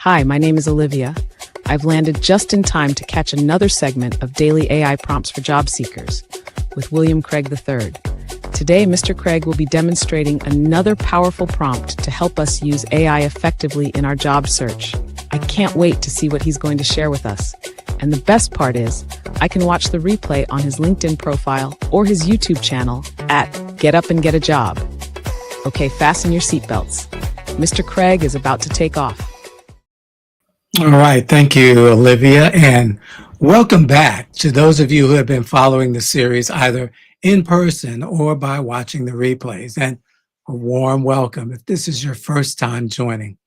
Hi, my name is Olivia. I've landed just in time to catch another segment of Daily AI Prompts for Job Seekers with William Craig III. Today, Mr. Craig will be demonstrating another powerful prompt to help us use AI effectively in our job search. I can't wait to see what he's going to share with us. And the best part is, I can watch the replay on his LinkedIn profile or his YouTube channel at Get Up and Get a Job. Okay, fasten your seatbelts. Mr. Craig is about to take off. All right. Thank you, Olivia. And welcome back to those of you who have been following the series either in person or by watching the replays. And a warm welcome if this is your first time joining.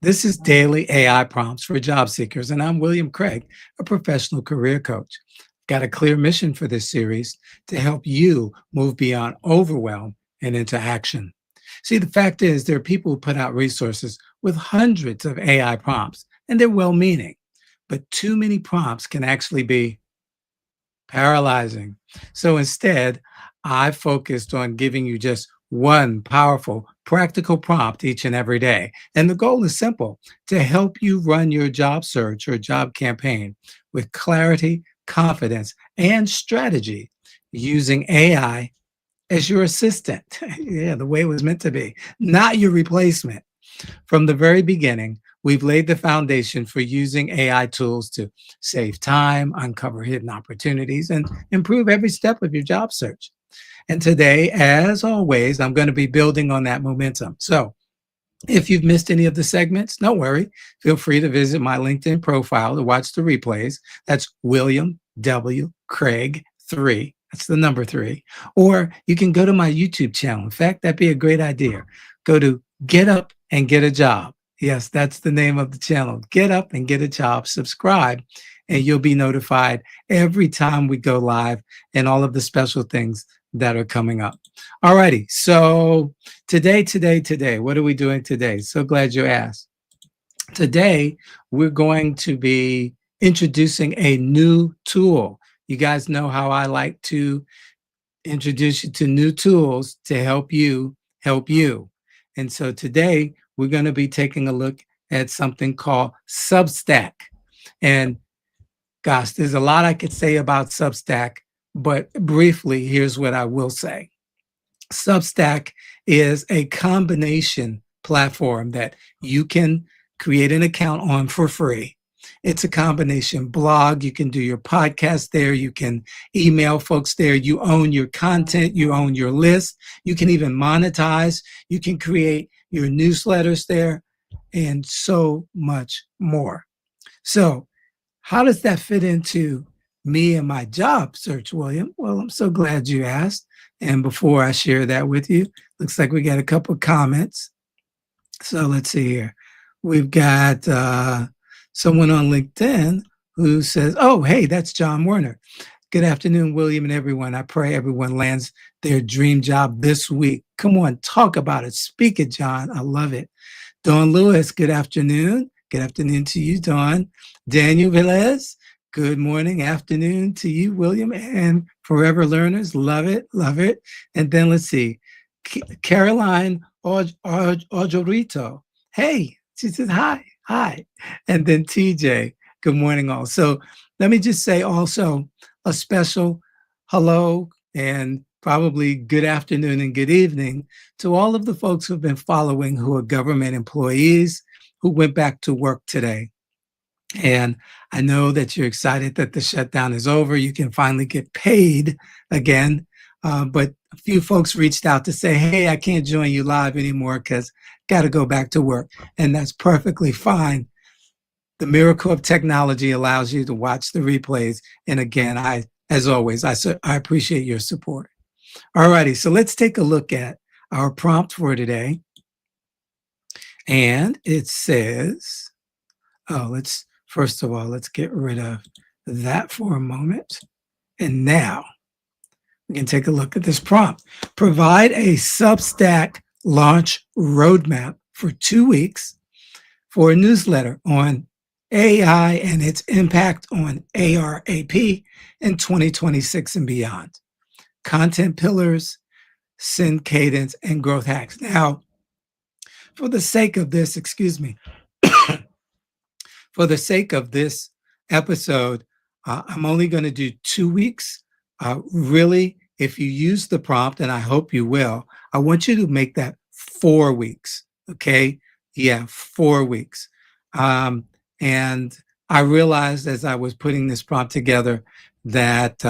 This is Daily AI Prompts for Job Seekers, and I'm William Craig, a professional career coach. Got a clear mission for this series to help you move beyond overwhelm and into action. See, the fact is there are people who put out resources with hundreds of AI prompts, and they're well-meaning, but too many prompts can actually be paralyzing. So instead, I focused on giving you just one powerful, practical prompt each and every day. And the goal is simple: to help you run your job search or job campaign with clarity, confidence, and strategy using AI as your assistant. Yeah, the way it was meant to be, not your replacement. From the very beginning, we've laid the foundation for using AI tools to save time, uncover hidden opportunities, and improve every step of your job search. And today, as always, I'm going to be building on that momentum. So if you've missed any of the segments, don't worry. Feel free to visit my LinkedIn profile to watch the replays. That's William W. Craig 3. That's the number 3. Or you can go to my YouTube channel. In fact, that'd be a great idea. Go to Get Up and Get a Job. Yes, that's the name of the channel. Get Up and Get a Job. Subscribe, and you'll be notified every time we go live and all of the special things that are coming up. All righty. So today, what are we doing today? So glad you asked. Today, we're going to be introducing a new tool. You guys know how I like to introduce you to new tools to help you help you. And so today, we're going to be taking a look at something called Substack. And gosh, there's a lot I could say about Substack, but briefly, here's what I will say. Substack is a combination platform that you can create an account on for free. It's a combination blog. You can do your podcast there. You can email folks there. You own your content. You own your list. You can even monetize. You can create your newsletters there and so much more. So how does that fit into me and my job search, William? Well, I'm so glad you asked. And before I share that with you, looks like we got a couple of comments. So let's see here. We've got someone on LinkedIn who says, oh, hey, that's John Werner. Good afternoon, William and everyone. I pray everyone lands their dream job this week. Come on, talk about it. Speak it, John. I love it. Dawn Lewis, good afternoon. Good afternoon to you, Dawn. Daniel Velez, good morning, afternoon to you, William, and Forever Learners. Love it, love it. And then let's see, Caroline Ojorito. Hey, she says hi, hi. And then TJ, good morning all. So let me just say also a special hello and probably good afternoon and good evening to all of the folks who've been following who are government employees who went back to work today. And I know that you're excited that the shutdown is over. You can finally get paid again. But a few folks reached out to say, hey, I can't join you live anymore because got to go back to work. And that's perfectly fine. The miracle of technology allows you to watch the replays. And again, as always, I appreciate your support. All righty, so let's take a look at our prompt for today. And it says, first of all, let's get rid of that for a moment. And now we can take a look at this prompt. Provide a Substack launch roadmap for 2 weeks for a newsletter on AI and its impact on ARAP in 2026 and beyond. Content pillars, send cadence, and growth hacks. Now, for the sake of this, excuse me, For the sake of this episode, I'm only going to do 2 weeks. Really, if you use the prompt, and I hope you will, I want you to make that 4 weeks. Okay. Yeah, 4 weeks. And I realized as I was putting this prompt together that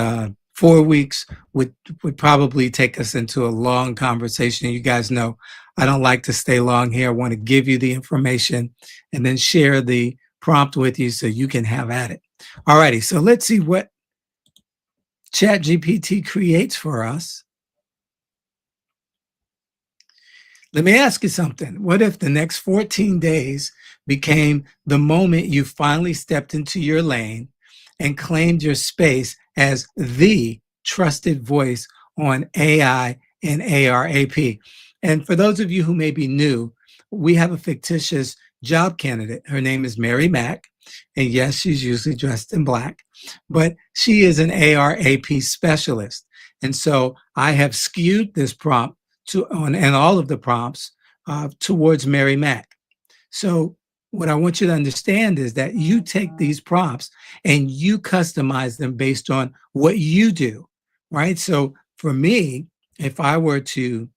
4 weeks would probably take us into a long conversation. You guys know I don't like to stay long here. I want to give you the information and then share the prompt with you so you can have at it. All righty, so let's see what ChatGPT creates for us. Let me ask you something. What if the next 14 days became the moment you finally stepped into your lane and claimed your space as the trusted voice on AI and ARAP? And for those of you who may be new, we have a fictitious job candidate. Her name is Mary Mack. And yes, she's usually dressed in black, but she is an ARAP specialist. And so I have skewed this prompt and all of the prompts towards Mary Mack. So what I want you to understand is that you take these prompts and you customize them based on what you do, right? So for me, if I were to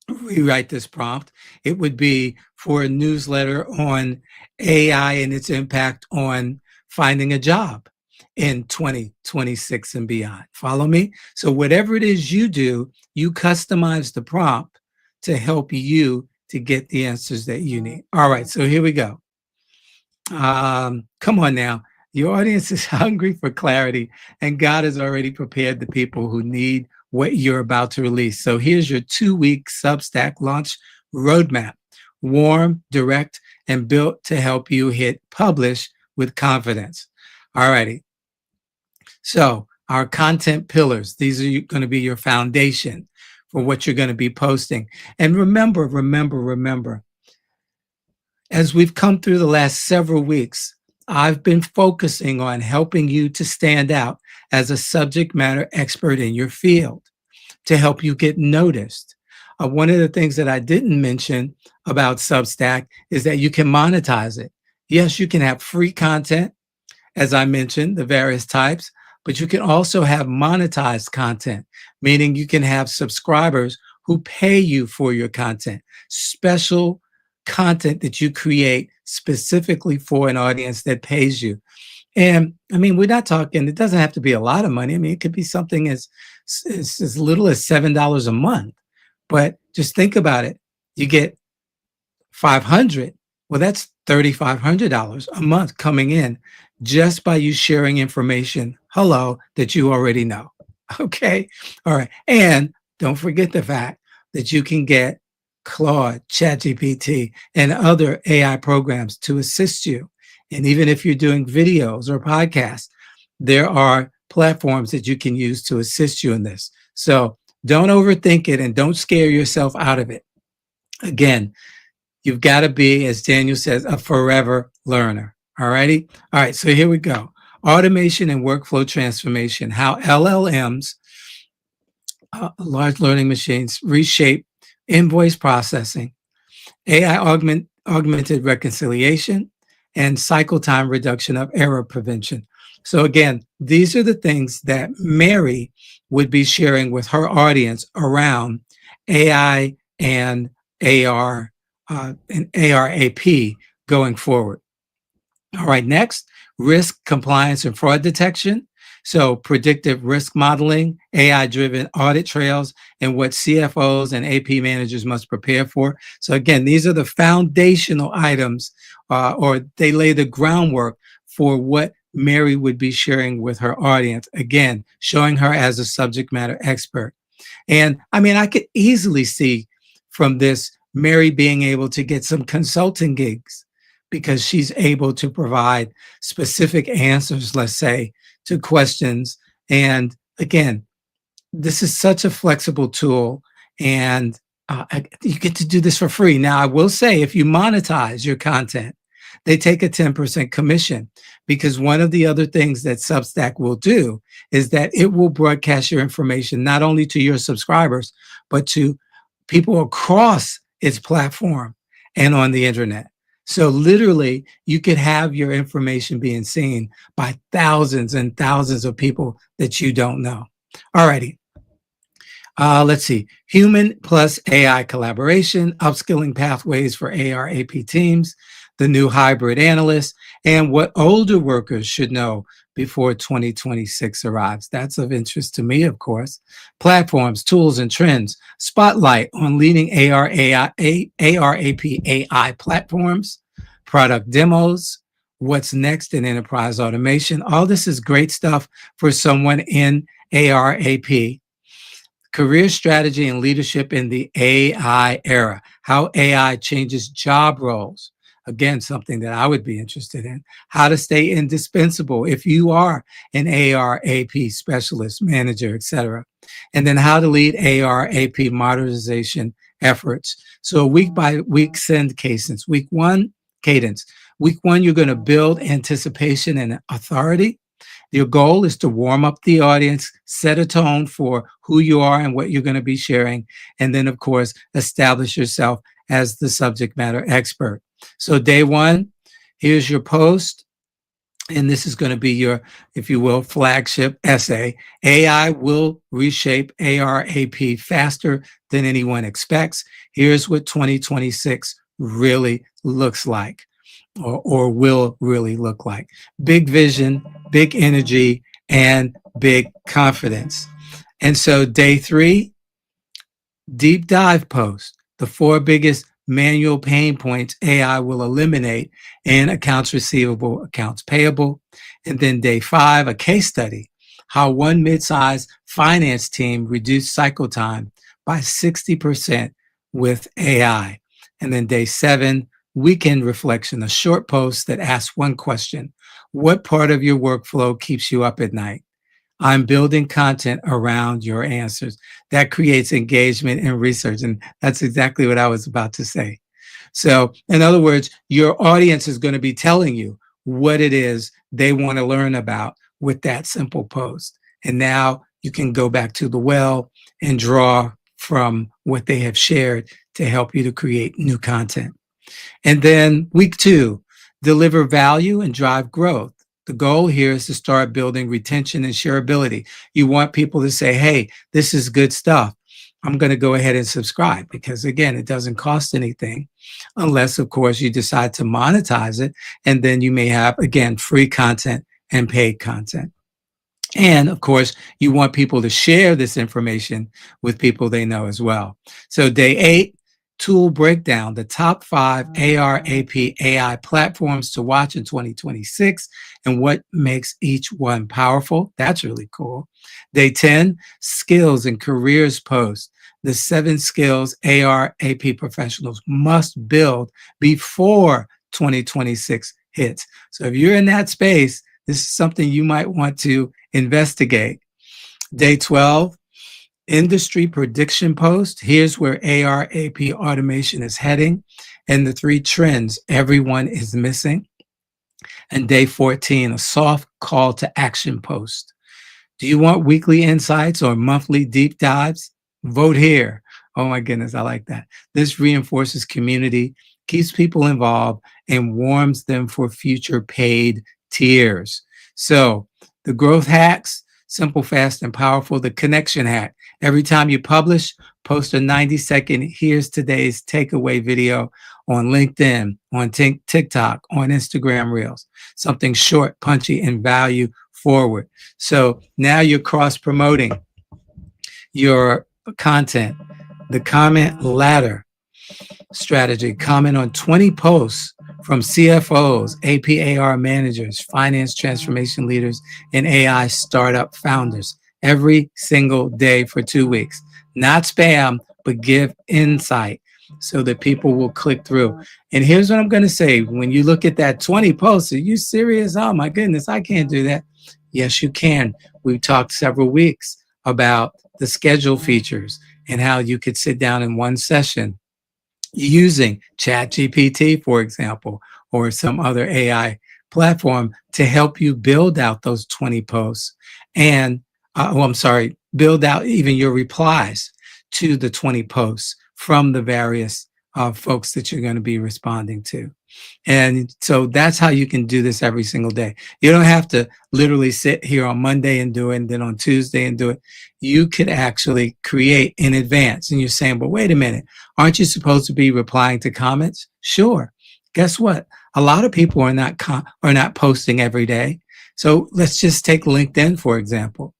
rewrite this prompt, it would be for a newsletter on AI and its impact on finding a job in 2026 and beyond. Follow me? So whatever it is you do, you customize the prompt to help you to get the answers that you need. All right, so here we go. Come on now. Your audience is hungry for clarity, and God has already prepared the people who need what you're about to release. So here's your 2-week Substack launch roadmap. Warm, direct, and built to help you hit publish with confidence. All righty. So our content pillars, these are going to be your foundation for what you're going to be posting. And remember, as we've come through the last several weeks, I've been focusing on helping you to stand out as a subject matter expert in your field to help you get noticed. One of the things that I didn't mention about Substack is that you can monetize it. Yes, you can have free content, as I mentioned, the various types, but you can also have monetized content, meaning you can have subscribers who pay you for your content, special content that you create specifically for an audience that pays you. And I mean, we're not talking, it doesn't have to be a lot of money. I mean, it could be something as little as $7 a month. But just think about it. You get 500. Well, that's $3,500 a month coming in just by you sharing information, that you already know. Okay. All right. And don't forget the fact that you can get Claude, ChatGPT, and other AI programs to assist you. And even if you're doing videos or podcasts, there are platforms that you can use to assist you in this. So don't overthink it and don't scare yourself out of it. Again, you've got to be, as Daniel says, a forever learner. All righty. All right. So here we go. Automation and workflow transformation, how LLMs, large learning machines, reshape invoice processing, AI augmented reconciliation, and cycle time reduction of error prevention. So again, these are the things that Mary would be sharing with her audience around AI and AR and ARAP going forward. All right, next, risk, compliance, and fraud detection. So predictive risk modeling, AI-driven audit trails, and what CFOs and AP managers must prepare for. So again, these are the foundational items, or they lay the groundwork for what Mary would be sharing with her audience. Again, showing her as a subject matter expert. And I mean, I could easily see from this Mary being able to get some consulting gigs because she's able to provide specific answers, let's say, to questions. And again, this is such a flexible tool, and you get to do this for free. Now, I will say, if you monetize your content, they take a 10% commission, because one of the other things that Substack will do is that it will broadcast your information not only to your subscribers, but to people across its platform and on the internet. So literally, you could have your information being seen by thousands and thousands of people that you don't know. Alrighty. Let's see. Human plus AI collaboration, upskilling pathways for ARAP teams, the new hybrid analyst, and what older workers should know before 2026 arrives. That's of interest to me, of course. Platforms, tools, and trends. Spotlight on leading ARAP AI platforms, product demos, what's next in enterprise automation. All this is great stuff for someone in ARAP. Career strategy and leadership in the AI era, how AI changes job roles. Again, something that I would be interested in. How to stay indispensable if you are an ARAP specialist, manager, etc. And then how to lead ARAP modernization efforts. So week by week send cadence. Week one, cadence. Week one, you're going to build anticipation and authority. Your goal is to warm up the audience, set a tone for who you are and what you're going to be sharing, and then, of course, establish yourself as the subject matter expert. So day one, here's your post, and this is going to be your, if you will, flagship essay. AI will reshape ARAP faster than anyone expects. Here's what 2026 really looks like. Or will really look like. Big vision, big energy, and big confidence. And so day three, deep dive post, the 4 biggest manual pain points AI will eliminate in accounts receivable, accounts payable. And then day 5, a case study, how one mid-sized finance team reduced cycle time by 60% with AI. And then day 7, weekend reflection, a short post that asks one question: what part of your workflow keeps you up at night? I'm building content around your answers. That creates engagement and research. And that's exactly what I was about to say. So, in other words, your audience is going to be telling you what it is they want to learn about with that simple post. And now you can go back to the well and draw from what they have shared to help you to create new content. And then week 2, deliver value and drive growth. The goal here is to start building retention and shareability. You want people to say, hey, this is good stuff. I'm going to go ahead and subscribe because, again, it doesn't cost anything unless, of course, you decide to monetize it. And then you may have, again, free content and paid content. And of course, you want people to share this information with people they know as well. So day 8, tool breakdown, the top 5 ARAP AI platforms to watch in 2026 and what makes each one powerful. That's really cool. Day 10, skills and careers post, the 7 skills ARAP professionals must build before 2026 hits. So if you're in that space, this is something you might want to investigate. Day 12, industry prediction post. Here's where ARAP automation is heading and the 3 trends everyone is missing. And day 14, a soft call to action post. Do you want weekly insights or monthly deep dives? Vote here. Oh my goodness, I like that. This reinforces community, keeps people involved, and warms them for future paid tiers. So the growth hacks, simple, fast, and powerful. The connection hack. Every time you publish, post a 90-second, here's today's takeaway video on LinkedIn, on TikTok, on Instagram Reels. Something short, punchy, and value forward. So now you're cross-promoting your content. The comment ladder strategy, comment on 20 posts from CFOs, APAR managers, finance transformation leaders, and AI startup founders every single day for 2 weeks. Not spam, but give insight so that people will click through. And here's what I'm going to say. When you look at that 20 posts, are you serious? Oh my goodness, I can't do that. Yes, you can. We talked several weeks about the schedule features and how you could sit down in one session using ChatGPT, for example, or some other AI platform to help you build out those 20 posts and, build out even your replies to the 20 posts from the various folks that you're going to be responding to. And so that's how you can do this every single day. You don't have to literally sit here on Monday and do it, and then on Tuesday and do it. You could actually create in advance. And you're saying, but wait a minute, aren't you supposed to be replying to comments? Sure. Guess what? A lot of people are not posting every day. So let's just take LinkedIn, for example.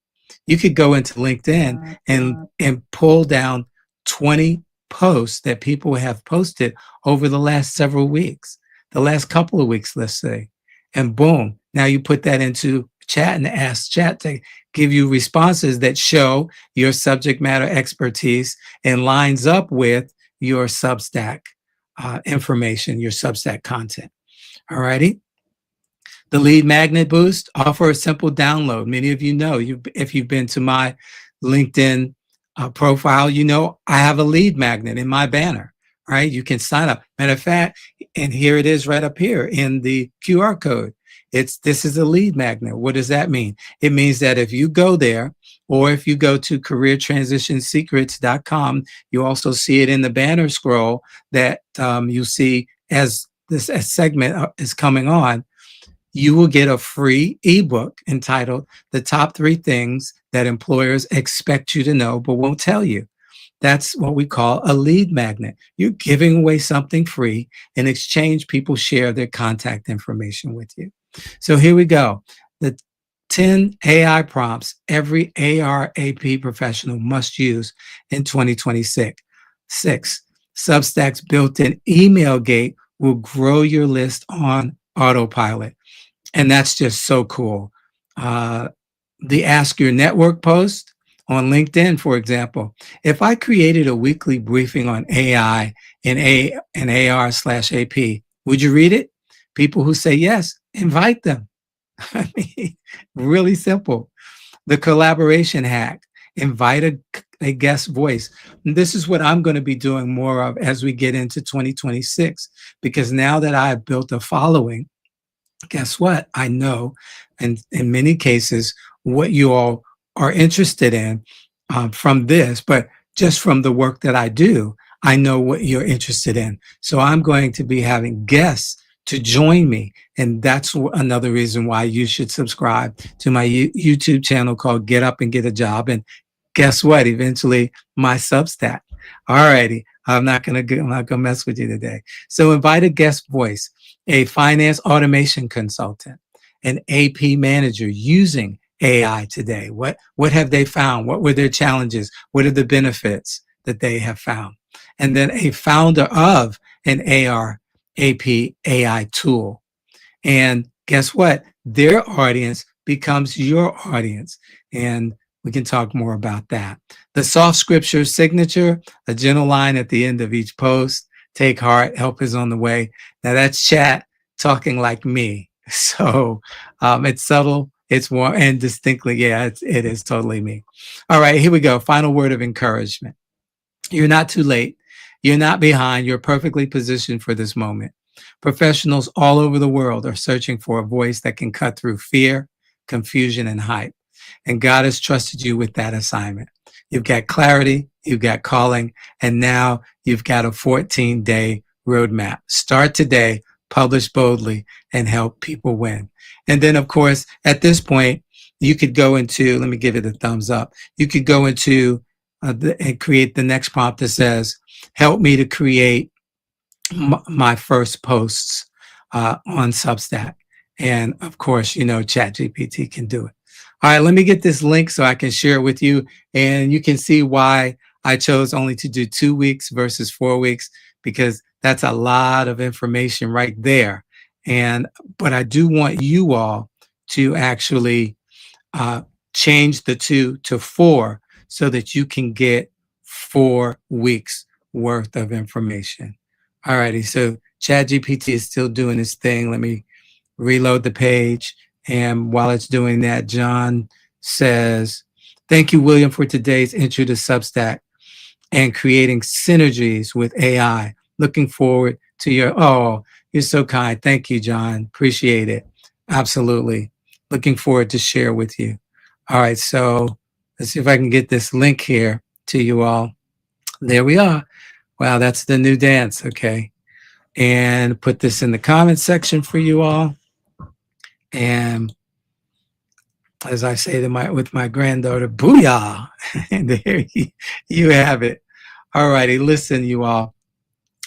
You could go into LinkedIn and pull down 20 posts that people have posted over the last several weeks, the last couple of weeks, let's say. And boom, now you put that into chat and ask chat to give you responses that show your subject matter expertise and lines up with your Substack information, your Substack content. All righty. The lead magnet boost, offer a simple download. Many of you know, if you've been to my LinkedIn profile, you know I have a lead magnet in my banner, right? You can sign up. Matter of fact, and here it is right up here in the QR code. This is a lead magnet. What does that mean? It means that if you go there, or if you go to careertransitionsecrets.com, you also see it in the banner scroll that you see as this segment is coming on. You will get a free ebook entitled The Top 3 Things That Employers Expect You to Know But Won't Tell You. That's what we call a lead magnet. You're giving away something free. In exchange, people share their contact information with you. So here we go. The 10 AI prompts every ARAP professional must use in 2026. 6. Substack's built-in email gate will grow your list on autopilot. And that's just so cool. The Ask Your Network post on LinkedIn, for example. If I created a weekly briefing on AI and AR/AP, would you read it? People who say yes, invite them. I mean, really simple. The collaboration hack, invite a guest voice. And this is what I'm going to be doing more of as we get into 2026, because now that I've built a following, guess what? I know, and in many cases, what you all are interested in from this, but just from the work that I do, I know what you're interested in. So I'm going to be having guests to join me. And that's another reason why you should subscribe to my YouTube channel called Get Up and Get a Job. And guess what? Eventually, my Substack. All righty. I'm not gonna mess with you today. So invite a guest voice, a finance automation consultant, an AP manager using AI today. What have they found? What were their challenges? What are the benefits that they have found? And then a founder of an AP AI tool. And guess what? Their audience becomes your audience. And we can talk more about that. The soft scripture signature, a gentle line at the end of each post. Take heart, help is on the way. Now that's chat talking like me. So it's subtle, it's warm, and distinctly, yeah, it is totally me. All right, here we go. Final word of encouragement. You're not too late. You're not behind. You're perfectly positioned for this moment. Professionals all over the world are searching for a voice that can cut through fear, confusion, and hype. And God has trusted you with that assignment. You've got clarity, you've got calling, and now you've got a 14-day roadmap. Start today, publish boldly, and help people win. And then, of course, at this point, you could go into, let me give it a thumbs up. You could go into and create the next prompt that says, help me to create my first posts on Substack. And of course, you know, ChatGPT can do it. All right, let me get this link so I can share it with you. And you can see why I chose only to do 2 weeks versus 4 weeks, because that's a lot of information right there. But I do want you all to actually change the 2 to 4 so that you can get 4 weeks worth of information. All righty, so ChatGPT is still doing its thing. Let me reload the page. And while it's doing that, John says, thank you, William, for today's intro to Substack and creating synergies with AI. Looking forward to you're so kind. Thank you, John. Appreciate it. Absolutely. Looking forward to share with you. All right, so let's see if I can get this link here to you all. There we are. Wow, that's the new dance. Okay. And put this in the comment section for you all. And as I say to with my granddaughter, booyah. And there you have it. All righty. Listen, you all.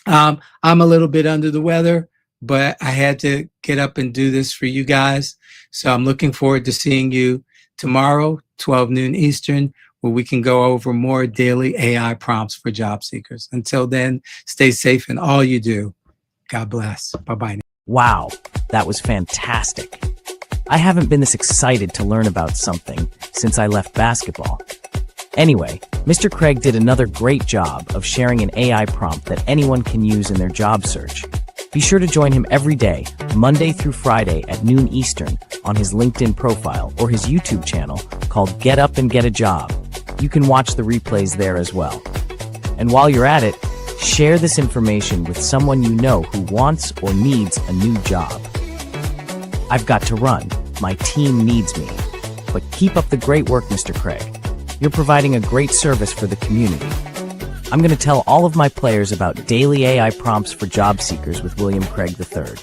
I'm a little bit under the weather, but I had to get up and do this for you guys. So I'm looking forward to seeing you tomorrow, 12 noon Eastern, where we can go over more daily AI prompts for job seekers. Until then, stay safe in all you do. God bless. Bye-bye. Wow, that was fantastic. I haven't been this excited to learn about something since I left basketball. Anyway, Mr. Craig did another great job of sharing an AI prompt that anyone can use in their job search. Be sure to join him every day, Monday through Friday at noon Eastern, on his LinkedIn profile or his YouTube channel called Get Up and Get a Job. You can watch the replays there as well. And while you're at it, share this information with someone you know who wants or needs a new job. I've got to run. My team needs me. But keep up the great work, Mr. Craig. You're providing a great service for the community. I'm going to tell all of my players about daily AI prompts for job seekers with William Craig III.